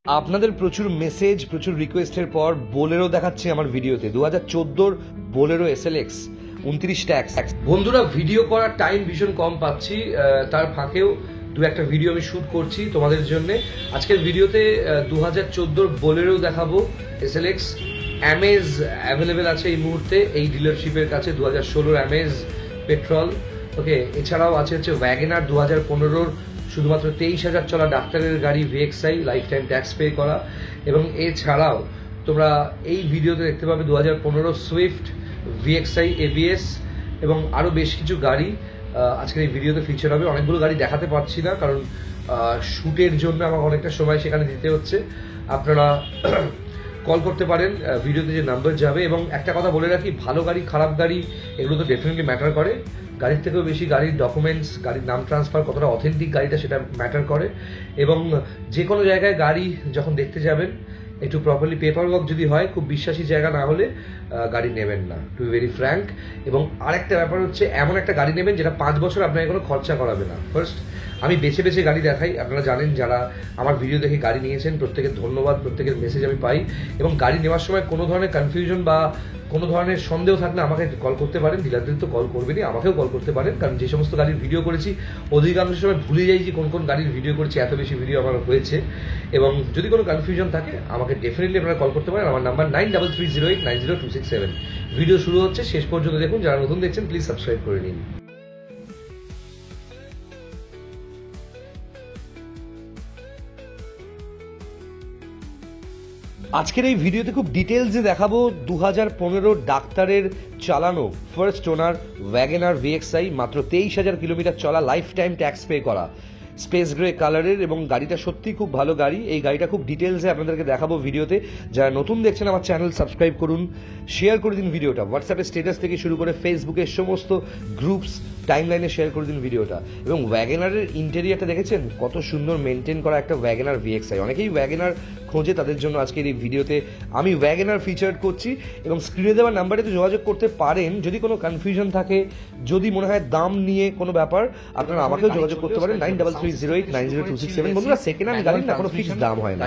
আপনাদের প্রচুর মেসেজ, প্রচুর রিকোয়েস্টের পর বোলেরো দেখাচ্ছে আমার ভিডিওতে। 2014 বোলেরো SLX 29 ট্যাক্স। বন্ধুরা, ভিডিও করার টাইম ভীষণ কম পাচ্ছি, তার ফাঁকেও দু একটা ভিডিও আমি শ্যুট করছি তোমাদের জন্য। আজকের ভিডিওতে 2014 বোলেরো দেখাবো SLX। অ্যামেজ অ্যাভেলেবেল আছে এই মুহূর্তে এই ডিলারশিপের কাছে, 2016 অ্যামেজ পেট্রোল। ওকে, এছাড়াও আছে হচ্ছে ওয়াগনার 2015 শুধুমাত্র 23,000 চলা ডাক্তারের গাড়ি VXI, life time tax pay করা। এবং এছাড়াও তোমরা এই ভিডিওতে দেখতে পাবে 2015 সুইফট VXI ABS এবং আরও বেশ কিছু গাড়ি আজকের এই ভিডিওতে ফিচার হবে। অনেকগুলো গাড়ি দেখাতে পারছি না কারণ শ্যুটের জন্য আমাকে অনেকটা সময় সেখানে দিতে হচ্ছে। আপনারা কল করতে পারেন, ভিডিওতে যে নাম্বার যাবে। এবং একটা কথা বলে রাখি, ভালো গাড়ি খারাপ গাড়ি এগুলো তো ডেফিনেটলি ম্যাটার করে। গাড়ির থেকেও বেশি গাড়ির ডকুমেন্টস, গাড়ির নাম ট্রান্সফার, কতটা অথেন্টিক গাড়িটা সেটা ম্যাটার করে। এবং যে কোনো জায়গায় গাড়ি যখন দেখতে যাবেন একটু প্রপারলি পেপার ওয়ার্ক যদি হয়, খুব বিশ্বাসী জায়গা না হলে গাড়ি নেবেন না, টু বি ভেরি ফ্র্যাঙ্ক। এবং আরেকটা ব্যাপার হচ্ছে, এমন একটা গাড়ি নেবেন যেটা 5 বছর আপনাকে কোনো খরচা করাবে না। ফার্স্ট আমি বেছে বেছে গাড়ি দেখাই, আপনারা জানেন যারা আমার ভিডিও দেখে গাড়ি নিয়েছেন প্রত্যেকের ধন্যবাদ, প্রত্যেকের মেসেজ আমি পাই। এবং গাড়ি নেওয়ার সময় কোনো ধরনের কনফিউশন বা কোনো ধরনের সন্দেহ থাকলে আমাকে কল করতে পারেন। ডিলারদের তো কল করবেনই, আমাকেও কল করতে পারেন, কারণ যে সমস্ত গাড়ির ভিডিও করেছি অধিকাংশ সময় ভুলে যাই যে কোন কোন গাড়ির ভিডিও করেছি, এত বেশি ভিডিও আমার হয়েছে। এবং যদি কোনো কনফিউশন থাকে আমাকে ডেফিনেটলি আপনারা কল করতে পারেন। আমার নাম্বার 9330890267। ভিডিও শুরু হচ্ছে, শেষ পর্যন্ত দেখুন। যারা নতুন দেখছেন প্লিজ সাবস্ক্রাইব করে নিন। আজকের এই ভিডিওতে খুব ডিটেলসে দেখাবো 2015 ডাক্তারের চালানো ফার্স্ট ওনার ওয়াগনার VXI, মাত্র 23,000 কিলোমিটার চলা, লাইফ টাইম ট্যাক্স পে করা, স্পেস গ্রে কালারের। এবং গাড়িটা সত্যি খুব ভালো গাড়ি। এই গাড়িটা খুব ডিটেলসে আপনাদেরকে দেখাবো ভিডিওতে। যারা নতুন দেখছেন আমার চ্যানেল সাবস্ক্রাইব করুন, শেয়ার করে দিন ভিডিওটা, হোয়াটসঅ্যাপে স্ট্যাটাস থেকে শুরু করে ফেসবুকের সমস্ত গ্রুপস টাইমলাইনে শেয়ার করে দিন ভিডিওটা। এবং ওয়াগনারের ইন্টেরিয়ারটা দেখেছেন কত সুন্দর মেনটেন করা একটা ওয়াগনার VXI। অনেকেই ওয়াগনার খোঁজে, তাদের জন্য আজকের এই ভিডিওতে আমি ওয়াগনার ফিচার করছি। এবং স্ক্রিনে দেওয়া নাম্বারে তো যোগাযোগ করতে পারেন যদি কোনো কনফিউশন থাকে, যদি মনে হয় দাম নিয়ে কোনো ব্যাপার, আপনারা আমাকেও যোগাযোগ করতে পারেন 9330890267। বন্ধুরা, সেকেন্ড হ্যান্ড গাড়ির না কোনো ফিক্সড দাম হয় না।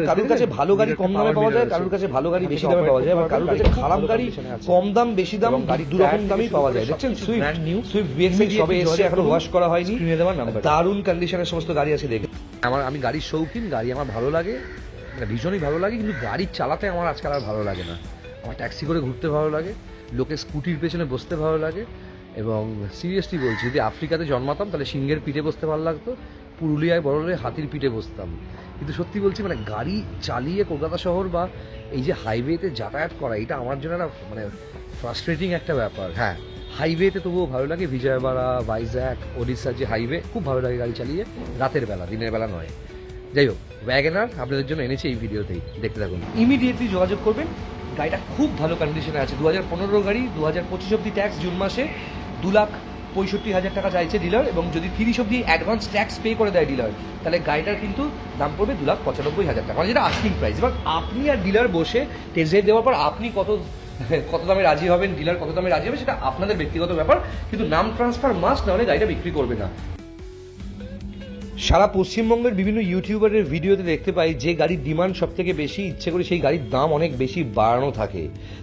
কারোর কাছে ভালো গাড়ি কম দামে পাওয়া যায়, কারোর কাছে ভালো গাড়ি বেশি দামে পাওয়া যায়, আবার কারোর কাছে খারাপ গাড়ি কম দাম বেশি দাম গাড়ি দুরকম দামই পাওয়া যায়। দেখছেন সুইফট VXI সবে এসে, এখনো ওয়াশ করা হয়নি, দারুণ কন্ডিশনের সমস্ত গাড়ি আছে। দেখে আমি গাড়ির শৌখিন, গাড়ি আমার ভালো লাগে, ভীষণই ভালো লাগে, কিন্তু গাড়ি চালাতে আমার আজকাল আর ভালো লাগে না। আমার ট্যাক্সি করে ঘুরতে ভালো লাগে, লোকের স্কুটির পেছনে বসতে ভালো লাগে। এবং সিরিয়াসলি বলছি, যদি আফ্রিকাতে জন্মাতাম তাহলে সিংহের পিঠে বসতে ভালো লাগতো, পুরুলিয়ায় বড় হলে হাতির পিঠে বসতাম। কিন্তু সত্যি বলছি, মানে গাড়ি চালিয়ে কলকাতা শহর বা এই যে হাইওয়েতে যাতায়াত করা, এটা আমার জন্য না মানে ফ্রাস্ট্রেটিং একটা ব্যাপার। হ্যাঁ, হাইওয়েতে তবুও ভালো লাগে, বিজয়বাড়া, ভাইজ্যাক, ওড়িশার যে হাইওয়ে খুব ভালো লাগে গাড়ি চালিয়ে, রাতের বেলা, দিনের বেলা নয়। যাই হোক, ওয়াগনার আপনাদের জন্য এনেছি এই ভিডিওতেই, দেখতে থাকুন। ইমিডিয়েটলি যোগাযোগ করবেন, গাড়িটা খুব ভালো কন্ডিশনে আছে। 2015 গাড়ি, 2025 অব্দি ট্যাক্স, জুন মাসে 2,65,000 টাকা চাইছে ডিলার। এবং যদি 30 অব্দি অ্যাডভান্স ট্যাক্স পে করে দেয় ডিলার, তাহলে গাড়িটার কিন্তু দাম পড়বে 2,95,000 টাকা, মানে যেটা আস্কিং প্রাইস। এবার আপনি আর ডিলার বসে টেস্ট ড্রাইভ দেওয়ার পর আপনি কত দামে রাজি হবেন, ডিলার কত দামে রাজি হবে, সেটা আপনাদের ব্যক্তিগত ব্যাপার। কিন্তু নাম ট্রান্সফার মাস্ট, না হলে গাড়িটা বিক্রি করবে না। সারা পশ্চিমবঙ্গের বিভিন্ন ইউটিউবারের ভিডিওতে দেখতে পাই যে গাড়ির ডিমান্ড সব থেকে বেশি, ইচ্ছে করে সেই গাড়ির দাম অনেক বেশি বাড়ানো থাকে,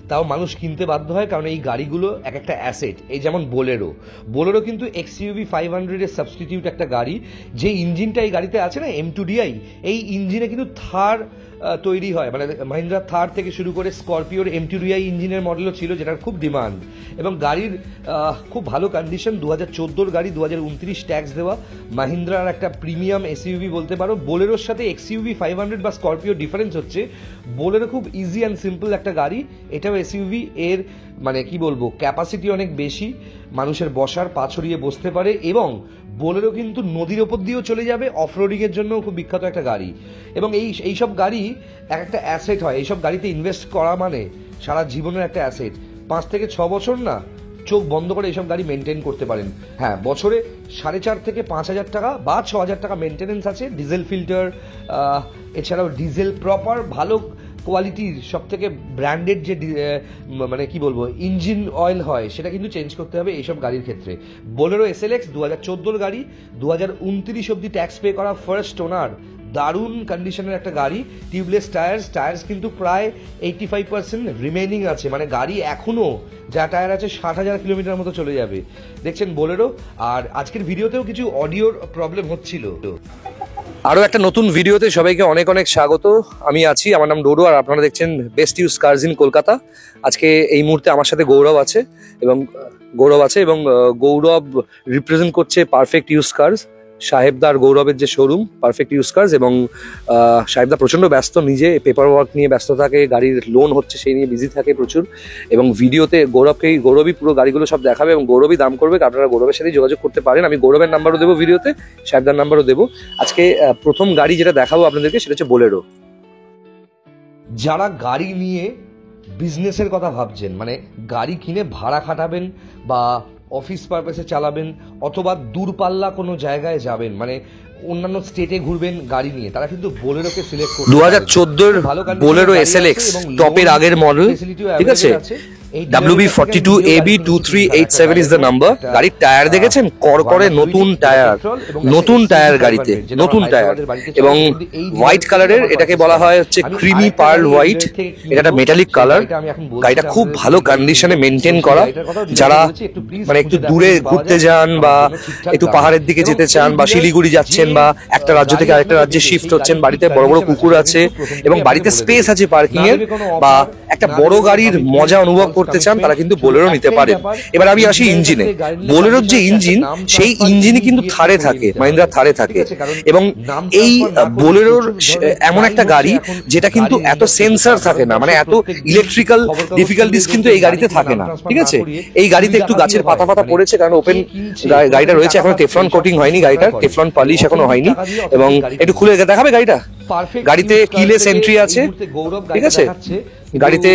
তাও মানুষ কিনতে বাধ্য হয়, কারণ এই গাড়িগুলো এক একটা অ্যাসেট। এই যেমন বোলেরো কিন্তু XUV 500 এর সাবস্টিটিউট একটা গাড়ি। যে ইঞ্জিনটা এই গাড়িতে আছে না, M2DI, এই ইঞ্জিনে কিন্তু থার তৈরি হয়, মানে মহিন্দ্রা থার থেকে শুরু করে স্করপিওর M2DI ইঞ্জিনের মডেলও ছিল, যেটার খুব ডিমান্ড। এবং গাড়ির খুব ভালো কন্ডিশন, 2014 গাড়ি, 2029 ট্যাক্স দেওয়া, মহিন্দ্রার একটা প্রিমিয়াম SUV বলতে পারো। বোলেরোর সাথে XUV 500 বা স্করপিও ডিফারেন্স হচ্ছে, বোলেরো খুব ইজি অ্যান্ড সিম্পল একটা গাড়ি, এটাও SUV। এর মানে কি বলবো, ক্যাপাসিটি অনেক বেশি, মানুষের বসার, পা ছড়িয়ে বসতে পারে। এবং বোলেরো কিন্তু নদীর ওপর দিয়েও চলে যাবে, অফরোডিংয়ের জন্য খুব বিখ্যাত একটা গাড়ি। এবং এইসব গাড়ি এক একটা অ্যাসেট হয়, এইসব গাড়িতে ইনভেস্ট করা মানে সারা জীবনের একটা অ্যাসেট। 5 থেকে 6 বছর না চোখ বন্ধ করে এইসব গাড়ি মেনটেন করতে পারেন। হ্যাঁ, বছরে 4,500 থেকে 5,000 টাকা বা 6,000 টাকা মেনটেনেন্স আছে, ডিজেল ফিল্টার, এছাড়াও ডিজেল প্রপার ভালো কোয়ালিটির সব থেকে ব্র্যান্ডেড যে মানে কি বলবো ইঞ্জিন অয়েল হয়, সেটা কিন্তু চেঞ্জ করতে হবে এইসব গাড়ির ক্ষেত্রে। বোলেরো SLX 2014 গাড়ি, 2029 অব্দি ট্যাক্স পে করা, ফার্স্ট ওনার, দারুণ কন্ডিশনের একটা গাড়ি। টিউবলেস টায়ার্স কিন্তু প্রায় 85% রিমেনিং আছে, মানে গাড়ি এখনও যা টায়ার আছে 60,000 কিলোমিটার মতো চলে যাবে। দেখছেন বোলেরো। আর আজকের ভিডিওতেও কিছু অডিওর প্রবলেম হচ্ছিল। আরও একটা নতুন ভিডিওতে সবাইকে অনেক অনেক স্বাগত। আমি আছি, আমার নাম ডোডো, আর আপনারা দেখছেন best used cars in Kolkata. আজকে এই মুহূর্তে আমার সাথে গৌরব আছে এবং গৌরব রিপ্রেজেন্ট করছে পারফেক্ট ইউজ কার্স, সাহেবদার গৌরবের যে শোরুম পারফেক্ট ইউজ কার্স। এবং সাহেবদা প্রচণ্ড ব্যস্ত, নিজে পেপার ওয়ার্ক নিয়ে ব্যস্ত থাকে, গাড়ির লোন হচ্ছে সেই নিয়ে বিজি থাকে প্রচুর। এবং ভিডিওতে গৌরবই পুরো গাড়িগুলো সব দেখাবে এবং গৌরবই দাম করবে। আপনারা গৌরবের সাথেই যোগাযোগ করতে পারেন। আমি গৌরবের নাম্বারও দেবো ভিডিওতে, সাহেবদার নাম্বারও দেবো। আজকে প্রথম গাড়ি যেটা দেখাবো আপনাদেরকে সেটা হচ্ছে বোলেরো। যারা গাড়ি নিয়ে বিজনেসের কথা ভাবছেন, মানে গাড়ি কিনে ভাড়া খাটাবেন বা অফিস পারপাসে চালাবেন অথবা দূরপাল্লা কোনো জায়গায় যাবেন, মানে অন্যান্য স্টেটে ঘুরবেন গাড়ি নিয়ে, তারা কিন্তু বোলেরোকে সিলেক্ট করতে। 2014 বোলেরো SLX টপের আগের মডেল, ঠিক আছে। WB42 AB 2387 is the number. গাড়ির টায়ার দেখেছেন, করকরে নতুন টায়ার গাড়িতে, নতুন টায়ার এবং হোয়াইট কালারের। এটাকে বলা হয় হচ্ছে ক্রিমি পার্ল হোয়াইট। এটা একটা মেটালিক কালার। গাড়িটা খুব ভালো কন্ডিশনে মেনটেন করা। যারা মানে একটু দূরে ঘুরতে যান বা একটু পাহাড়ের দিকে যেতে চান বা শিলিগুড়ি যাচ্ছেন বা একটা রাজ্য থেকে আরেকটা রাজ্যে শিফট হচ্ছেন, বাড়িতে বড় বড় কুকুর আছে এবং বাড়িতে স্পেস আছে পার্কিং এর, বা একটা বড় গাড়ির মজা অনুভব করতে চান, তারা কিন্তু বোলেরো নিতে পারেন। এবার আমি আসি ইঞ্জিনে। বোলেরোর যে ইঞ্জিন, সেই ইঞ্জিনই কিন্তু থারে থাকে, মাহিন্দ্রা থারে থাকে। এবং এই বোলেরোর এমন একটা গাড়ি যেটা কিন্তু এত সেন্সর থাকে না, মানে এত ইলেকট্রিক্যাল ডিফিকাল্টিস কিন্তু এই গাড়িতে থাকে না, ঠিক আছে। এই গাড়িতে একটু গাছের পাতা পড়েছে, কারণ ওপেন গাড়িটা রয়েছে, এখনো টেফলন কোটিং হয়নি গাড়িটার, টেফলন পলিশ এখনো হয়নি। এবং একটু খুলে দেখাবে গাড়িটা। গাড়িতে কিলেস এন্ট্রি আছে, ঠিক আছে। গাড়িতে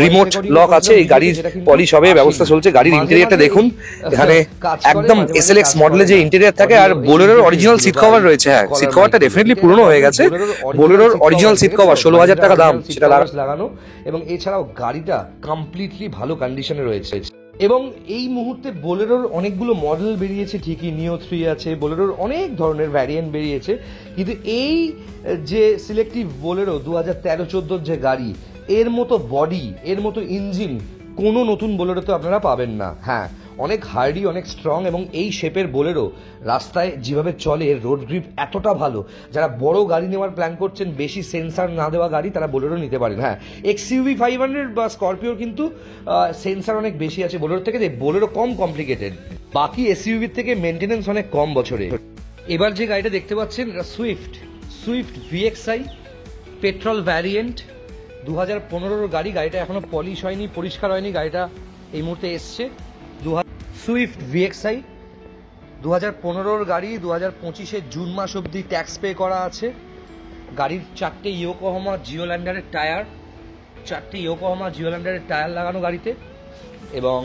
রিমোট লক আছে। এই গাড়ির পলিশ হবে, ব্যবস্থা চলছে। গাড়ির ইন্টেরিয়রটা দেখুন, এখানে একদম SLX মডেলে যে ইন্টেরিয়র থাকে। আর বোলেরোর অরিজিনাল সিট কভার রয়েছে। হ্যাঁ, সিট কভারটা ডেফিনেটলি পুরনো হয়ে গেছে। বোলেরোর অরিজিনাল সিট কভার 16,000 টাকা দাম, সেটা লাগানো। এবং এছাড়াও গাড়িটা কমপ্লিটলি ভালো কন্ডিশনে রয়েছে। এবং এই মুহূর্তে বোলেরোর অনেকগুলো মডেল বেরিয়েছে ঠিকই, নিও 3 আছে, বোলেরোর অনেক ধরনের ভ্যারিয়েন্ট বেরিয়েছে। কিন্তু এই যে সিলেক্টিভ বোলেরো 2013-14 যে গাড়ি, এর মতো বডি, এর মতো ইঞ্জিন কোনো নতুন বোলেরোতে আপনারা পাবেন না। হ্যাঁ, অনেক হার্ডি, অনেক স্ট্রং এবং এই শেপের বোলেরো রাস্তায় যেভাবে চলে, রোড গ্রিপ এতটা ভালো। যারা বড় গাড়ি নেওয়ার প্ল্যান করছেন, বেশি সেন্সার না দেওয়া গাড়ি, তারা বোলেরো নিতে পারেন। হ্যাঁ, XUV 500 বা স্করপিওর কিন্তু সেন্সার অনেক বেশি আছে বোলেরোর থেকে, বোলেরো কম কমপ্লিকেটেড। বাকি SUV-র থেকে মেনটেনেন্স অনেক কম বছরে। এবার যে গাড়িটা দেখতে পাচ্ছেন, সুইফট VXI পেট্রোল ভ্যারিয়েন্ট, 2015 গাড়ি। গাড়িটা এখনো পলিশ হয়নি, পরিষ্কার হয়নি। গাড়িটা এই মুহূর্তে এসছে। সুইফট VXI 2015 গাড়ি, 2025 জুন মাস অবধি ট্যাক্স পে করা আছে। গাড়ির 4টে ইয়োকোহামা জিওল্যান্ডারের টায়ার লাগানো গাড়িতে এবং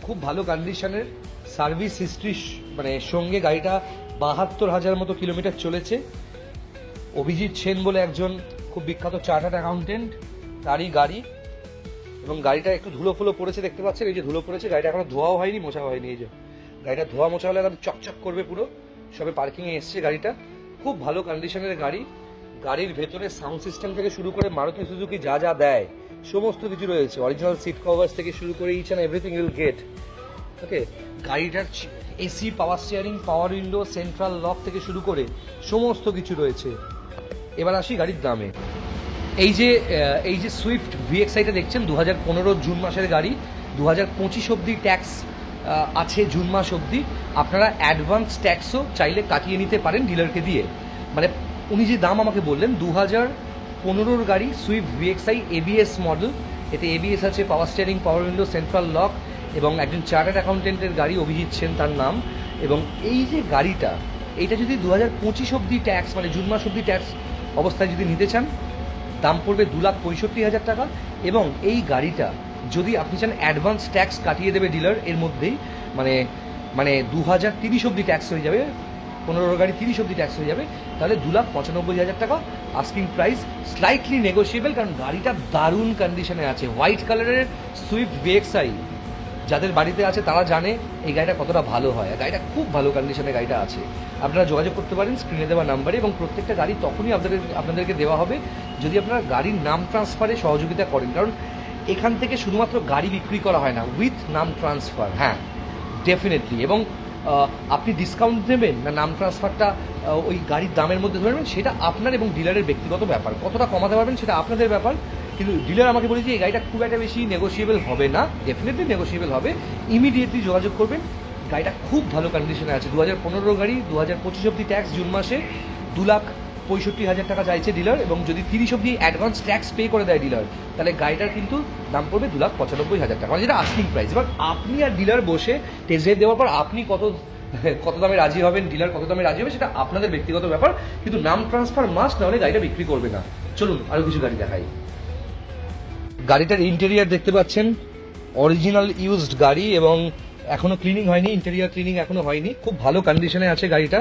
খুব ভালো কন্ডিশনের। সার্ভিস হিস্ট্রি মানে সঙ্গে গাড়িটা 72,000 মতো কিলোমিটার চলেছে। অভিজিৎ সেন বলে একজন খুব বিখ্যাত চার্টার্ড অ্যাকাউন্টেন্ট, তারই গাড়ি। এবং গাড়িটা একটু ধুলো ফুলো পড়েছে, দেখতে পাচ্ছেন, এই যে ধুলো পড়েছে। গাড়িটা এখনো ধোয়াও হয়নি, মোছাও হয়নি। এই যে গাড়িটা ধোয়া মোছা হলে একদম চকচক করবে পুরো। সবে পার্কিংয়ে এসছে গাড়িটা। খুব ভালো কন্ডিশনের গাড়ি। গাড়ির ভেতরে সাউন্ড সিস্টেম থেকে শুরু করে মারুতি সুজুকি যা যা দেয় সমস্ত কিছু রয়েছে। অরিজিনাল সিট কভার্স থেকে শুরু করে each and everything you'll get. Okay, গাড়িটার AC, power steering, power window, central lock থেকে শুরু করে সমস্ত কিছু রয়েছে। এবার আসি গাড়ির দামে। এই যে সুইফট VXIটা দেখছেন, 2015 জুন মাসের গাড়ি, 2025 অবধি ট্যাক্স আছে, জুন মাস অবধি। আপনারা অ্যাডভান্স ট্যাক্সও চাইলে কাটিয়ে নিতে পারেন ডিলারকে দিয়ে। মানে উনি যে দাম আমাকে বললেন, 2015 গাড়ি, সুইফট VXI ABS মডেল। এতে ABS আছে, পাওয়ার steering, power window, central lock এবং একজন চার্টার্ড অ্যাকাউন্টেন্টের গাড়ি, অভিজিৎ সেন তার নাম। এবং এই যে গাড়িটা, এইটা যদি 2025 অবধি ট্যাক্স, মানে জুন মাস অবধি ট্যাক্স অবস্থায় যদি নিতে চান, দাম পড়বে 2,65,000 টাকা। এবং এই গাড়িটা যদি আপনি চান অ্যাডভান্স ট্যাক্স কাটিয়ে দেবে ডিলার এর মধ্যেই, মানে 2030 অবধি ট্যাক্স হয়ে যাবে, 15 গাড়ি 30 অবধি ট্যাক্স হয়ে যাবে, তাহলে 2,95,000 টাকা আস্কিং প্রাইস। স্লাইটলি নেগোশিয়েবল, কারণ গাড়িটা দারুণ কন্ডিশনে আছে। হোয়াইট কালারের সুইফট VXI যাদের বাড়িতে আছে তারা জানে এই গাড়িটা কতটা ভালো হয়। গাড়িটা খুব ভালো কন্ডিশনে গাড়িটা আছে। আপনারা যোগাযোগ করতে পারেন স্ক্রিনে দেওয়া নাম্বারে, এবং প্রত্যেকটা গাড়ি তখনই আপনাদেরকে দেওয়া হবে যদি আপনারা গাড়ির নাম ট্রান্সফারে সহযোগিতা করেন। কারণ এখান থেকে শুধুমাত্র গাড়ি বিক্রি করা হয় না, উইথ নাম ট্রান্সফার, হ্যাঁ ডেফিনেটলি। এবং আপনি ডিসকাউন্ট দেবেন না নাম ট্রান্সফারটা ওই গাড়ির দামের মধ্যে ধরে নেবেন, সেটা আপনার এবং ডিলারের ব্যক্তিগত ব্যাপার। কতটা কমাতে পারবেন সেটা আপনাদের ব্যাপার। কিন্তু ডিলার আমাকে বলেছে এই গাড়িটা খুব একটা বেশি নেগোসিয়েবল হবে না। ডেফিনেটলি নেগোসিয়েবল হবে। ইমিডিয়েটলি যোগাযোগ করবেন। গাড়িটা খুব ভালো কন্ডিশনে আছে। 2015 গাড়ি, 2025 অব্দি ট্যাক্স জুন মাসে 2,65,000 টাকা চাইছে ডিলার, এবং যদি 30 অব্দি অ্যাডভান্স ট্যাক্স পে করে দেয় ডিলার, তাহলে গাড়িটার কিন্তু দাম পড়বে 2,95,000 টাকা, মানে যেটা আস্কিং প্রাইস। এবার আপনি আর ডিলার বসে টেস্ট ড্রাইভ দেওয়ার পর আপনি কত দামে রাজি হবেন, ডিলার কত দামে রাজি হবে, সেটা আপনাদের ব্যক্তিগত ব্যাপার। কিন্তু নাম ট্রান্সফার মাস্ট, নাহলে গাড়িটা বিক্রি করবে না। চলুন আরও কিছু গাড়ি দেখাই। গাড়িটার ইন্টেরিয়ার দেখতে পাচ্ছেন, অরিজিনাল ইউজড গাড়ি, এবং এখনো ক্লিনিং হয়নি, ইন্টেরিয়ার ক্লিনিং এখনো হয়নি। খুব ভালো কন্ডিশনে আছে গাড়িটা।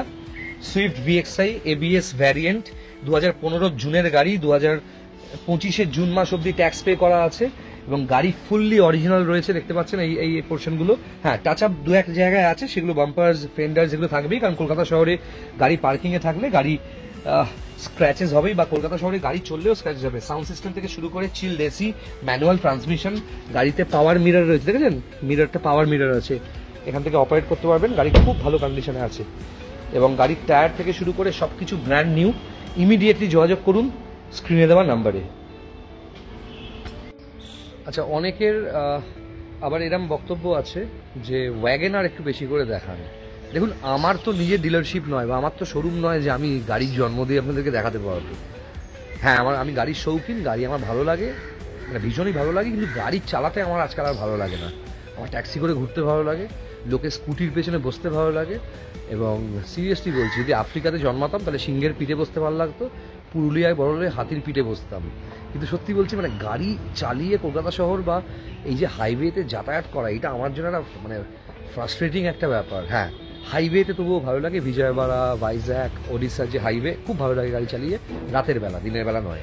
সুইফট ভিএক্সআই ABS ভ্যারিয়েন্ট, 2015 জুনের গাড়ি, 2025 জুন মাস অব্দি ট্যাক্স পে করা আছে, এবং গাড়ি ফুললি অরিজিনাল রয়েছে। দেখতে পাচ্ছেন এই পোর্শনগুলো, হ্যাঁ টাচ আপ দু এক জায়গায় আছে, সেগুলো বাম্পার্স ফেন্ডার যেগুলো থাকবেই, কারণ কলকাতা শহরে গাড়ি পার্কিংয়ে থাকলে গাড়ি স্ক্র্যাচেস হবেই, বা কলকাতা শহরে গাড়ি চললেও স্ক্র্যাচেস হবে। সাউন্ড সিস্টেম থেকে শুরু করে চিল এসি, ম্যানুয়াল ট্রান্সমিশন, গাড়িতে পাওয়ার মিরর রয়েছে, দেখেছেন মিররটা পাওয়ার মিরর আছে, এখান থেকে অপারেট করতে পারবেন। গাড়ি খুব ভালো কন্ডিশনে আছে, এবং গাড়ির টায়ার থেকে শুরু করে সব কিছু ব্র্যান্ড নিউ। ইমিডিয়েটলি যোগাযোগ করুন স্ক্রিনে দেওয়া নাম্বারে। আচ্ছা, অনেকের আবার এরম বক্তব্য আছে যে ওয়াগেনার একটু বেশি করে দেখান। দেখুন, আমার তো নিজের ডিলারশিপ নয়, বা আমার তো শোরুম নয় যে আমি গাড়ির জন্ম দিয়ে আপনাদেরকে দেখাতে পারবো। হ্যাঁ, আমি গাড়ির শৌখিন, গাড়ি আমার ভালো লাগে, মানে ভীষণই ভালো লাগে, কিন্তু গাড়ি চালাতে আমার আজকাল আর ভালো লাগে না। আমার ট্যাক্সি করে ঘুরতে ভালো লাগে, লোকে স্কুটির পেছনে বসতে ভালো লাগে, এবং সিরিয়াসলি বলছি, যদি আফ্রিকাতে জন্মাতাম তাহলে সিংহের পিঠে বসতে ভালো লাগতো, পুরুলিয়ায় বড় হলে হাতির পিঠে বসতাম। কিন্তু সত্যি বলছি, মানে গাড়ি চালিয়ে কলকাতা শহর বা এই যে হাইওয়েতে যাতায়াত করা, এটা আমার জন্য একটা মানে ফ্রাস্ট্রেটিং একটা ব্যাপার। হ্যাঁ, হাইওয়েতে তবুও ভালো লাগে, বিজয়বাড়া, ভাইজ্যাক, ওড়িশার যে হাইওয়ে, খুব ভালো লাগে গাড়ি চালিয়ে, রাতের বেলা, দিনের বেলা নয়।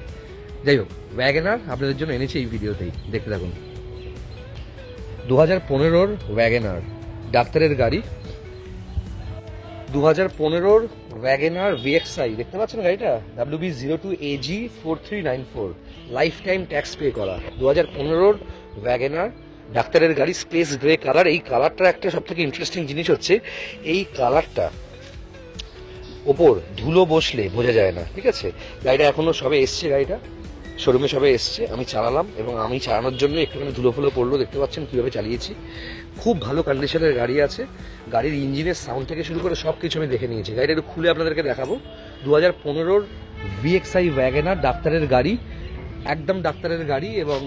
যাই হোক, ওয়াগেনার আপনাদের জন্য এনেছি এই ভিডিওতেই, দেখতে থাকুন। 2015 ওয়াগেনার, ডাক্তারের গাড়ি, 2015 ওয়াগেনার VXI, দেখতে পাচ্ছেন গাড়িটা, WB02AG 4394, life time tax pay করা। 2015 ওয়াগেনার, ডাক্তারের গাড়ি, স্পেস গ্রে কালার। এই কালারটা একটা সব থেকে ইন্টারেস্টিং জিনিস হচ্ছে, এই কালারটা ওপর ধুলো বসলে বোঝা যায় না, ঠিক আছে। গাড়িটা এখনো সবে এসছে, গাড়িটা শোরুমে সবে এসছে, আমি চালালাম, এবং আমি চালানোর জন্য একটুখানি ধুলো ফুলো পড়লো, দেখতে পাচ্ছেন কীভাবে চালিয়েছি। খুব ভালো কন্ডিশনের গাড়ি আছে। গাড়ির ইঞ্জিনের সাউন্ড থেকে শুরু করে সব কিছু আমি দেখে নিয়েছি। গাড়িটা একটু খুলে আপনাদেরকে দেখাবো। 2015 VXI ওয়াগেনার, ডাক্তারের গাড়ি, একদম ডাক্তারের গাড়ি, এবং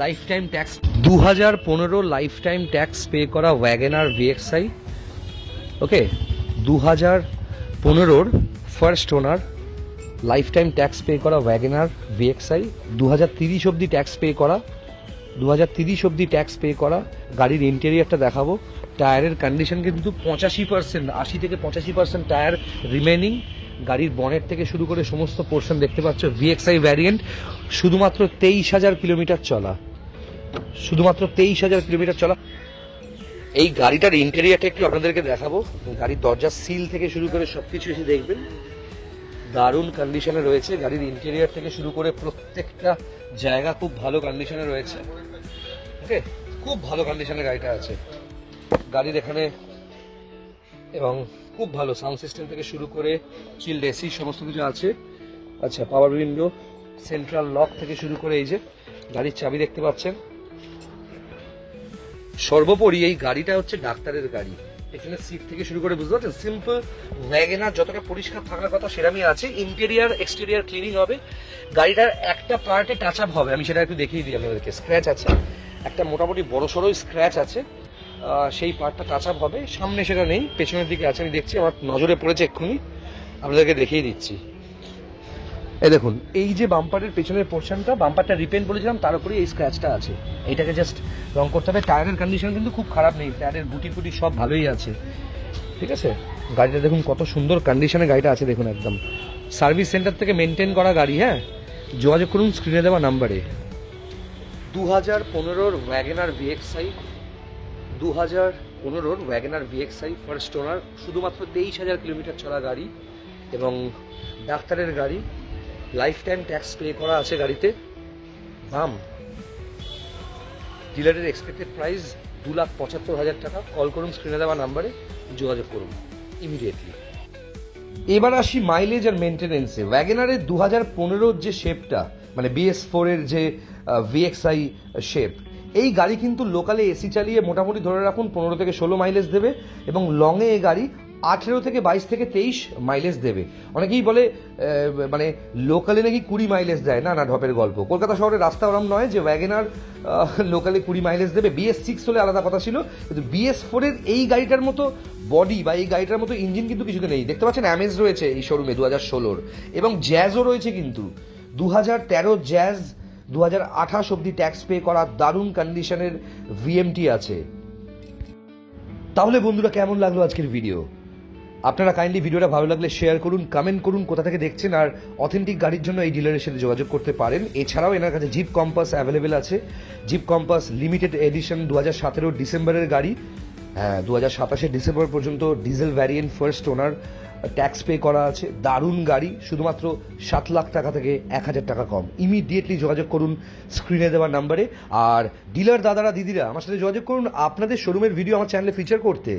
life time tax, 2015 life time tax pay করা ওয়াগেনার VXI। ওকে, 2015 first owner, life time tax pay করা ওয়াগেনার VXI, 2030 অব্দি ট্যাক্স পে করা, 2030 অব্দি ট্যাক্স পে করা। গাড়ির ইন্টেরিয়ারটা দেখাবো। টায়ারের কন্ডিশন কিন্তু 85%, 80 থেকে 85% টায়ার রিমেনিং। গাড়ির বনেট থেকে শুরু করে সমস্ত পোর্শন দেখতে পাচ্ছ। VXI ভ্যারিয়েন্ট, শুধুমাত্র 23,000 কিলোমিটার চলা, শুধুমাত্র 23,000 কিলোমিটার চলা। এই গাড়িটার ইন্টেরিয়ারটা একটু আপনাদেরকে দেখাবো। গাড়ির দরজার সিল থেকে শুরু করে সবকিছু এসে দেখবেন, দারুণ কন্ডিশনে রয়েছে। গাড়ির ইন্টেরিয়ার থেকে শুরু করে প্রত্যেকটা জায়গা খুব ভালো কন্ডিশনে রয়েছে। ওকে, খুব ভালো কন্ডিশনে গাড়িটা আছে গাড়ির এখানে, এবং খুব ভালো সাউন্ড সিস্টেম থেকে শুরু করে চিল্ড এসি সমস্ত কিছু আছে। আচ্ছা, পাওয়ার উইন্ডো, সেন্ট্রাল লক থেকে শুরু করে এই যে গাড়ির চাবি দেখতে পাচ্ছেন। সর্বোপরি এই গাড়িটা হচ্ছে ডাক্তারের গাড়ি। এখানে সিট থেকে শুরু করে বুঝতে পারছেন, সিম্পল ওয়াগেনার যতটা পরিষ্কার থাকার কথা সেরকমই আছে। ইন্টেরিয়ার এক্সটেরিয়ার ক্লিনিং হবে। গাড়িটার একটা পার্টে টাচ আপ হবে, আমি সেটা একটু দেখিয়ে দিই আপনাদেরকে। স্ক্র্যাচ আছে, একটা মোটামুটি বড় সড়োই স্ক্র্যাচ আছে, সেই পার্টটা টাচ আপ হবে। সামনে সেটা নেই, পেছনের দিকে আছে, আমি দেখছি, আমার নজরে পড়েছে এক্ষুনি, আপনাদেরকে দেখিয়ে দিচ্ছি। এই দেখুন, এই যে বাম্পারের পেছনের পোর্শনটা, বাম্পারটা রিপেন্ট বলেছিলাম, তার উপরে এই স্ক্র্যাচটা আছে। এইটাকে জাস্ট রং করতে হবে। টায়ারের কন্ডিশন কিন্তু খুব খারাপ নেই, টায়ারের গুটি ফুটি সব ভালোই আছে, ঠিক আছে। গাড়িটা দেখুন কত সুন্দর কন্ডিশনে গাড়িটা আছে, দেখুন একদম সার্ভিস সেন্টার থেকে মেনটেন করা গাড়ি। হ্যাঁ, যোগাযোগ করুন স্ক্রিনে দেওয়া নাম্বারে। 2015 Wagon R VXI, 2015 Wagon R VXI first owner, শুধুমাত্র 23,000 কিলোমিটার চলা গাড়ি এবং ডাক্তারের গাড়ি। লাইফ টাইম ট্যাক্স পে করা আছে গাড়িতে। দাম ডিলারের এক্সপেক্টেড প্রাইস 2,75,000 টাকা। কল করুন স্ক্রিনে দেওয়া নাম্বারে, যোগাযোগ করুন ইমিডিয়েটলি। এবার আসি মাইলেজ আর মেনটেনেন্সে। ওয়াগনারের 2015 যে শেপটা, মানে BS4 এর যে ভিএক্সআই শেপ, এই গাড়ি কিন্তু লোকালে এসি চালিয়ে মোটামুটি ধরে রাখুন 15 থেকে 16 মাইলেজ দেবে এবং লংয়ে এই গাড়ি 18 থেকে 22 থেকে 23 মাইলেজ দেবে। অনেকেই বলে মানে লোকালে নাকি 20 মাইলেজ দেয়। না না, ঢপের গল্প। কলকাতা শহরের রাস্তা ওরম নয় যে ওয়াগনার লোকালে 20 মাইলেজ দেবে। BS6 হলে আলাদা কথা ছিল, কিন্তু BS4 এর এই গাড়িটার মতো বডি বা এই গাড়িটার মতো ইঞ্জিন কিন্তু কিছুতে নেই। দেখতে পাচ্ছেন অ্যামেজ রয়েছে এই শোরুমে 2016 এবং জ্যাজও রয়েছে কিন্তু 2013 জ্যাজ 2028 অব্দি ট্যাক্স পে করা দারুণ কন্ডিশনের VMT আছে। তাহলে বন্ধুরা, কেমন লাগলো আজকের ভিডিও? আপনারা কাইন্ডলি ভিডিওটা ভালো লাগলে শেয়ার করুন, কমেন্ট করুন কোথা থেকে দেখছেন, আর অথেন্টিক গাড়ির জন্য এই ডিলারের সাথে যোগাযোগ করতে পারেন। এছাড়াও এনার কাছে জিপ কম্পাস অ্যাভেলেবেল আছে। জিপ কম্পাস লিমিটেড এডিশন 2017 ডিসেম্বরের গাড়ি। হ্যাঁ, 2027 ডিসেম্বর পর্যন্ত diesel variant first owner, tax pay করা আছে। দারুণ গাড়ি, শুধুমাত্র 7 লাখ টাকা থেকে 1,000 টাকা কম। ইমিডিয়েটলি যোগাযোগ করুন স্ক্রিনে দেওয়া নাম্বারে। আর ডিলার দাদারা দিদিরা আমার সাথে যোগাযোগ করুন আপনাদের শোরুমের ভিডিও আমার চ্যানেলে ফিচার করতে।